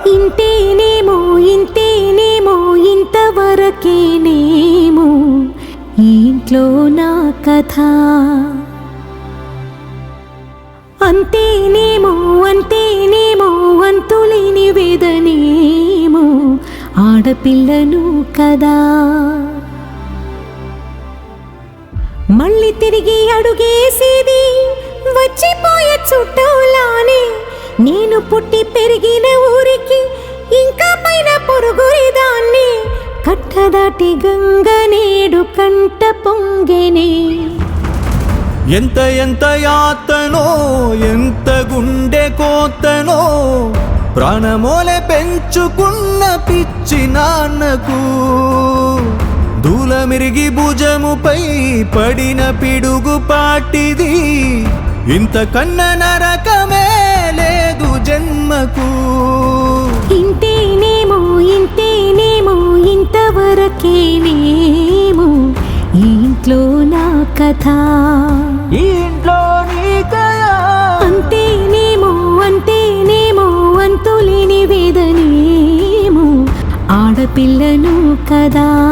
ఇంతేనేమో ఇంతేనేమో ఇంతవరకేనేమో ఈ ఇంట్లో నా కథ. అంతేనేమో అంతేనేమో అంతులేని వేదనేమో ఆడపిల్లను కదా. మళ్ళీ తిరిగి అడుగేసేది వచ్చిపోయే చుట్టూలానే. నేను పుట్టి పెరిగిన ఊరికి ఇంకా పైన పొరుగురిదాన్ని. కట్టదాటి గంగ నేడు కంట పొంగెనే. ఎంత ఎంత యాతనో ఎంత గుండె కోతనో ప్రాణమోలే పెంచుకున్న పిచ్చి నాన్నకు. దూలమిరిగి భుజముపై పడిన పిడుగు పాటిది. ఇంతకన్న నరకమే లేదు జన్మకు. ఇంతేనేమో ఇంతేనేమో ఇంతవరకేనేమో ఈ ఇంట్లో నా కథ. ఈ ఇంట్లో నీ కథ. అంతేనేమో అంతేనేమో అంతులేని వేదనేమో ఆడపిల్లను కదా.